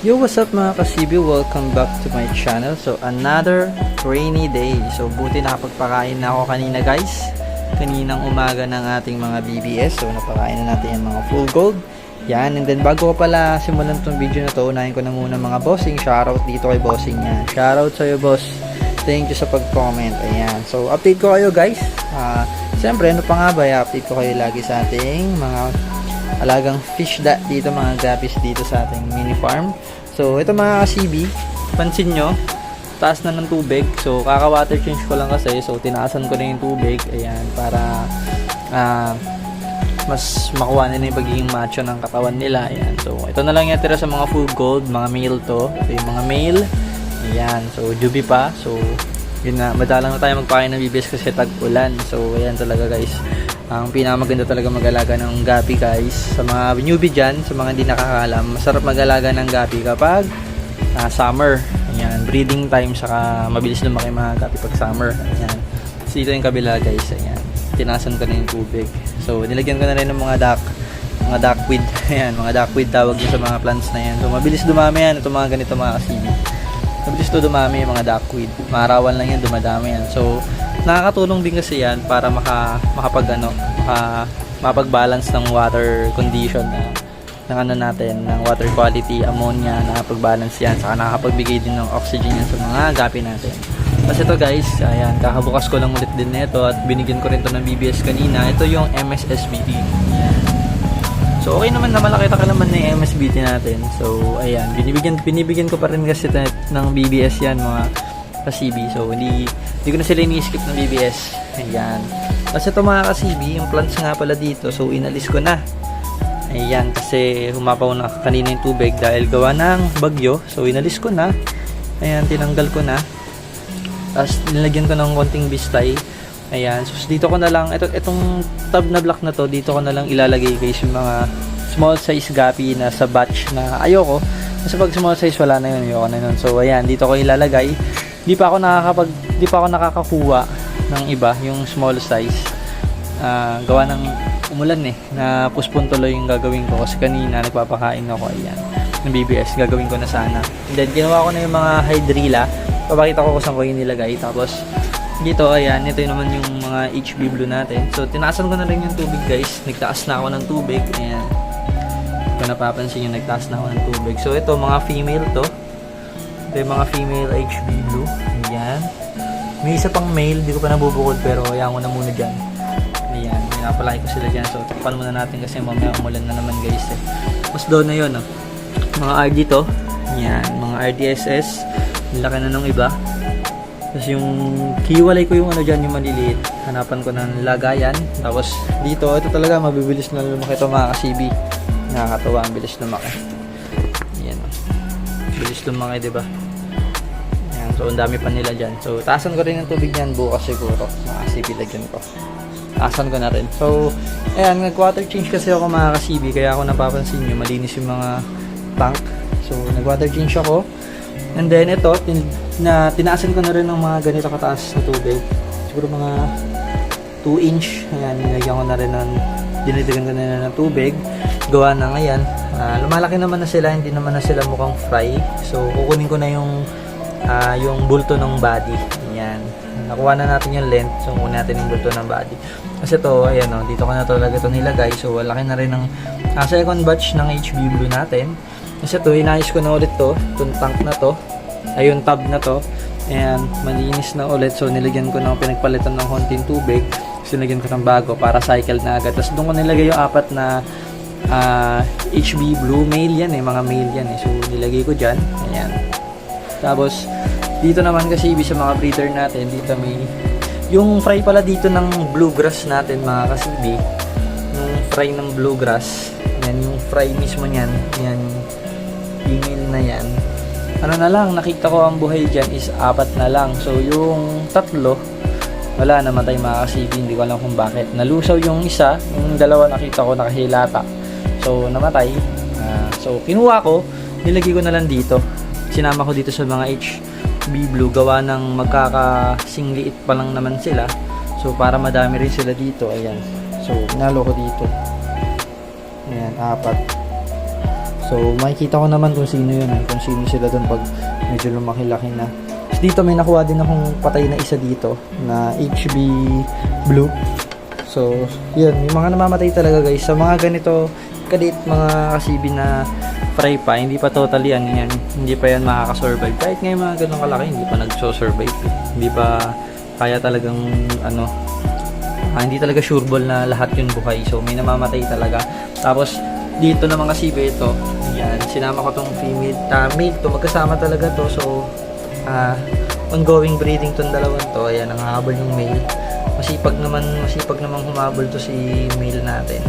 Yo, what's up mga kasibi? Welcome back to my channel. So, another rainy day. So, buti nakapagpakain na ako kanina guys. Kaninang umaga ng ating mga BBS. So, napakain na natin yung mga full gold. Yan, and then bago ko pala simulan tong video na to, unahin ko na muna mga bossing. Shoutout dito kay bossing niya. Shoutout sa'yo boss. Thank you sa pag-comment. Ayan. So, update ko kayo guys. Siyempre, ano pa nga ba? I-update ko kayo lagi sa ating mga alagang fish dito, mga guppies dito sa ating mini farm. So, ito mga ka-CB, pansin nyo, taas na ng tubig. So, kaka-water change ko lang kasi. So, tinaasan ko na yung tubig. Ayan, para mas makuha nila yung pagiging macho ng katawan nila. Ayan. So, ito na lang yung tira sa mga full gold. Mga male to. Ito yung mga male. Ayan. So, jubi pa. So, yun nga. Madalang na tayo magpakain ng BBS kasi tag-ulan. So, ayan talaga guys. Ang pinakamaganda talaga mag-alaga ng gapi guys. Sa mga newbie dyan, sa mga hindi nakakaalam, masarap mag-alaga ng gapi kapag summer. Ayan, breeding time, saka mabilis lumaki mga gapi pag summer. Ayan. So, dito yung kabila guys. Ayan. Tinasan ko na yung tubig. So, nilagyan ko na rin ng mga duckweed. Ayan, mga duckweed tawag yun sa mga plants na yan. So, mabilis dumami yan. Ito mga ganito mga kasini. Mabilis to dumami yung mga duckweed. Maarawan lang yan, dumadami yan. So, nakakatulong din kasi yan para mapag-balance ng water condition ng ano natin, ng water quality, ammonia, nakapag-balance yan, saka nakakapagbigay din ng oxygen yan sa mga gapi natin. Kasi ito guys, ayan, kakabukas ko lang ulit din nito at binigyan ko rin to ng BBS kanina. Ito yung MSSBT. Ayan. So okay naman na malaki naman na yung MSBT natin. So ayan, binibigyan ko pa rin kasi ng BBS yan mga ka-CB. So hindi ko na sila ini-skip ng BBS. Ayan. Kasi ito mga ka-CB, yung plants nga pala dito. So inalis ko na. Ayan, kasi humapaw na kanina yung tubig dahil gawa ng bagyo. So inalis ko na. Ayan, tinanggal ko na. Tapos nilagyan ko ng konting bistay. Ayan, so dito ko na lang itong tab na block na to, dito ko na lang ilalagay guys yung mga small size gapi na sa batch na ayoko. Kasi pag small size wala na yun, ayoko na yun. So ayan, dito ko ilalagay. Di pa ako nakakakuha ng iba, yung small size. Gawa ng umulan na puspon tuloy yung gagawin ko kasi kanina nagpapakain ako, ayan, ng BBS, gagawin ko na sana. And then ginawa ko na yung mga hydrilla. Papakita ko kung saan ko yung nilagay. Tapos dito, ayan, ito naman yung mga HB blue natin. So tinaasan ko na rin yung tubig guys. Nagtaas na ako ng tubig. Ayan, kung napapansin yung nagtaas na ako ng tubig. So ito mga female to. Ito yung mga female HB blue. Ayan, may isa pang male, hindi ko pa nabubukod pero ayan ko na muna dyan. Ayan, pinapalaki ko sila dyan. So tapan muna natin kasi mamaya umulan na naman guys Mas doon na yun mga RD to. Ayan, mga RDSS. Laki na nung iba. Tapos yung hiwalay ko yung dyan, yung maliliit. Hanapan ko ng lagayan. Tapos dito, ito talaga mabibilis na lumaki ito mga ka-CB. Nakakatawa, ang bilis lumaki. Ayan. Bilis lumaki, diba? Ayan. So, ang dami pa nila dyan. So, taasan ko rin ng tubig dyan bukas siguro. Mga ka-CB lagyan ko. Taasan ko na rin. So, ayan, nag-water change kasi ako mga ka-CB. Kaya ako napapansin nyo, malinis yung mga tank. So, nag-water change ako. And then ito, tinaasan ko na rin ng mga ganito kataas na tubig. Siguro mga 2 inch. Ayan, nilagyan ko na rin dinitigan ko na rin ng tubig. Gawa na ngayon. Lumalaki naman na sila, hindi naman na sila mukhang fry. So, kukunin ko na yung bulto ng body. Ayan. Nakuha na natin yung length. So, kukunin natin yung bulto ng body. Kasi ito, ayan dito ko na talaga ito nilagay. So, laki na rin ng second batch ng HB Blue natin. Kasi ito, inayos ko na ulit itong tank na to, ay yung tub na to, and malinis na ulit. So nilagyan ko ng pinagpalitan ng konting tubig, so nilagyan ko ng bago para cycle na agad. Tapos doon ko nilagay yung 4 na HB Blue, male yan mga male yan So nilagay ko dyan, ayan. Tapos dito naman kasi sa mga breeder natin, dito may yung fry pala dito ng bluegrass natin mga kasibi. Yung fry ng bluegrass, yan yung fry mismo niyan, yan female na yan. Ano na lang, nakita ko ang buhay dyan is 4 na lang. So yung 3 wala, namatay mga kasibi, hindi ko alam kung bakit. Nalusaw yung isa, yung 2 nakita ko nakahilata. So namatay. So kinuha ko, nilagay ko na lang dito. Sinama ko dito sa mga HB Blue, gawa ng magkakasingliit pa lang naman sila. So para madami rin sila dito, ayan. So nalo ko dito. Ayan, 4. So So, makikita ko naman kung sino yun, kung sino sila doon pag medyo lumaki-laki na. Tapos dito may nakuha din akong patay na isa dito na HB Blue. So, yun, may mga namamatay talaga guys. Sa mga ganito, kadit mga kasibi na fry pa, hindi pa totally yan, hindi pa yan makakasurvive. Kahit ngayon mga ganun kalaki, hindi pa nagso-survive. Hindi pa kaya talagang hindi talaga sure ball na lahat yun buhay. So, may namamatay talaga. Tapos, dito naman kasibi ito, yan, sinama ko tong female, male to, magkasama talaga to. So, ongoing breeding tong dalawang to. Ayan, nangahabol yung male. Masipag naman humabol to si male natin.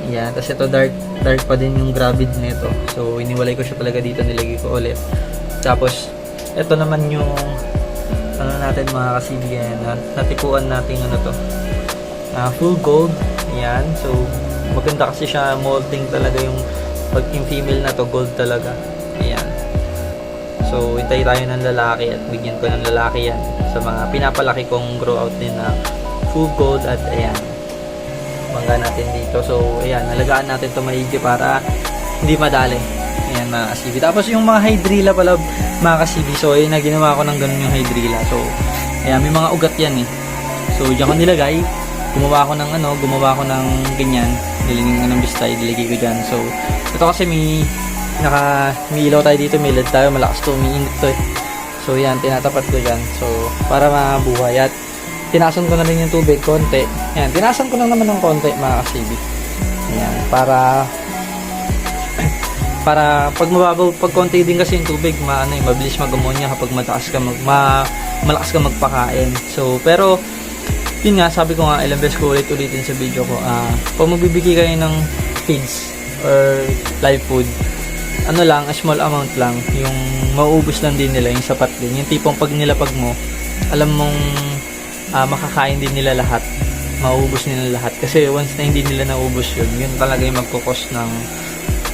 Yan, tapos ito dark pa din yung gravid nito. So, iniwalay ko siya talaga dito, nilagay ko ulit. Tapos, ito naman yung natin mga kasibigan, natikuan natin to. Full gold. Yan. So, maganda kasi siya, molting talaga yung pag yung female na to, gold talaga. Ayan. So, hintay tayo ng lalaki at bigyan ko ng lalaki yan sa mga pinapalaki kong grow out din na full gold at ayan. Bangga natin dito. So, ayan, nalagaan natin to maigi para hindi madali. Ayan, mga kasibi. Tapos yung mga hydrilla pala, mga kasibi. So, ayun na, ginawa ko ng ganun yung hydrilla. So, ayan, may mga ugat yan eh. So, diyan ko nilagay. Gumawa ko ng ganyan. Nilagay ko ng bistay, nilagay ko dyan. So, ito kasi may ilaw tayo dito, may LED tayo, malakas to, umiinit to eh. So, yan, tinatapat ko dyan. So, para mabuhay. At tinasan ko na rin yung tubig, konti. Yan, tinasan ko lang naman ng konti, mga kasibi. Yan, para pag mababaw, pag konti din kasi yung tubig, mabilis mag-ammonia kapag malakas ka magpakain. So, pero, yun nga, sabi ko nga, ilang beses ko ulitin sa video ko, pag magbibigay kayo ng feeds or live food, lang, a small amount lang, yung mauubos lang din nila, yung sapat din. Yung tipong pag nilapag mo, alam mong makakain din nila lahat, mauubos nila lahat. Kasi once na hindi nila naubos yun talaga yung magkukos ng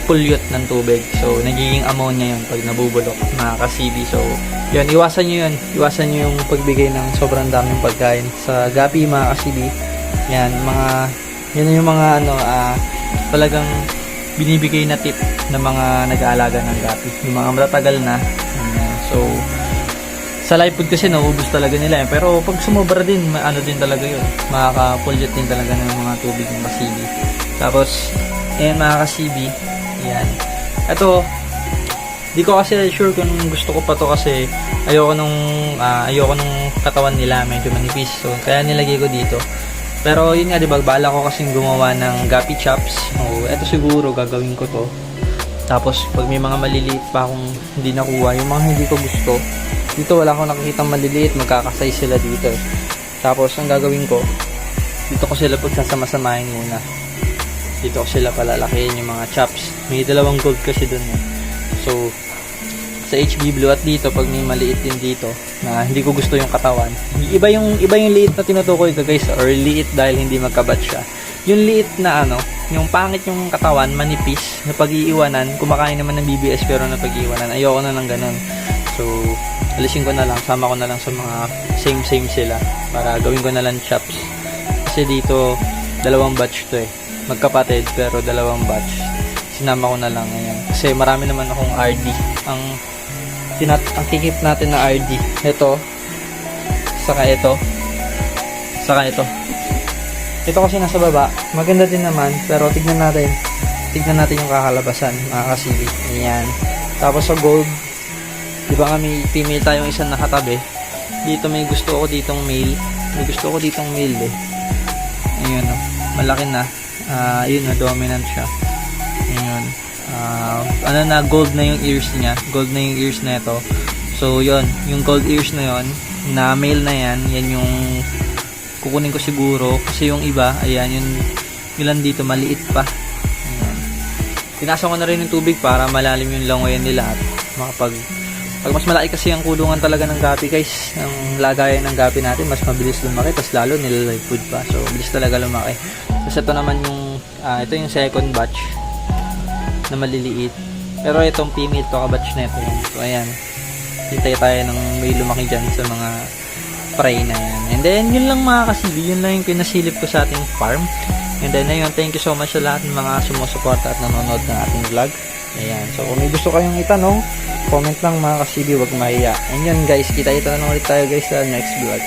pulyot ng tubig. So, nagiging ammonia yun pag nabubulok, mga kasibi. So, yun, iwasan nyo yung pagbigay ng sobrang daming pagkain sa gapi, mga kasibi. Yan, yun yung mga talagang binibigay na tip ng mga nag-aalaga ng gapi. Yung mga matatagal na. So, sa live food kasi nauubos talaga nila. Pero pag sumobra din, din talaga yun. Makakapulyot din talaga ng mga tubig ng kasibi. Tapos, ayan mga kasibi. Ayan. Ito, di ko kasi sure kung gusto ko pa to kasi ayoko nung katawan nila, medyo manipis. So, kaya nilagay ko dito. Pero yun nga, diba, bala ko kasing gumawa ng gapi chops. So, eto siguro gagawin ko to. Tapos, pag may mga maliliit pa akong hindi nakuha, yung mga hindi ko gusto, dito wala akong nakikitang maliliit, magkakasay sila dito. Tapos, ang gagawin ko, dito ko sila pagsasama-samahin muna. Dito ko sila palalakihin yung mga chops. May dalawang gold kasi dun eh. So, sa HB Blue at dito, pag may maliit din dito, na hindi ko gusto yung katawan. Iba yung liit na tinutukoy ko guys, or liit dahil hindi magkabat siya. Yung liit na yung pangit yung katawan, manipis, na pag-iiwanan, kumakain naman ng BBS pero na pag-iiwanan, ayoko na ng ganun. So, alisin ko na lang, sama ko na lang sa mga same sila, para gawin ko na lang chops. Kasi dito, dalawang batch to eh. Magkapatid, pero dalawang batch. Sinama ko na lang ngayon. Kasi marami naman akong RD. Ang tikip natin na RD. Ito. Saka ito. Ito kasi nasa baba. Maganda din naman. Pero tignan natin yung kakalabasan. Mga kasibi. Ayan. Tapos sa gold. Diba nga may female tayong isang nakatabi. Dito may gusto ko ditong male. May gusto ko ditong male eh. Ayun o. Malaki na. Yun na, dominant siya. Ayun. Gold na yung ears niya. Gold na yung ears na ito. So, yun. Yung gold ears na yun, na male na yan, yan yung kukunin ko siguro. Kasi yung iba, ayan, yung ilan dito, maliit pa. Ayan. Tinasok ko na rin yung tubig para malalim yung langoyan nila at pag mas malaki kasi ang kulungan talaga ng gapi guys, ang lagayan ng gapi natin, mas mabilis lumaki, tapos lalo nilalive food pa. So, bilis talaga lumaki. Tapos ito naman ito yung second batch na maliliit. Pero itong female to, kabatch na ito. So, ayan. Hintay tayo ng may lumaki dyan sa mga fry na yan. And then, yun lang mga kasibi. Yun lang yung pinasilip ko sa ating farm. And then, ayun, thank you so much sa lahat ng mga sumusuporta at nanonood ng ating vlog. Ayan. So, kung may gusto kayong itanong, comment lang mga ka-CB, wag mahiya. And yun guys, kita-kita na lang ulit tayo guys sa next vlog.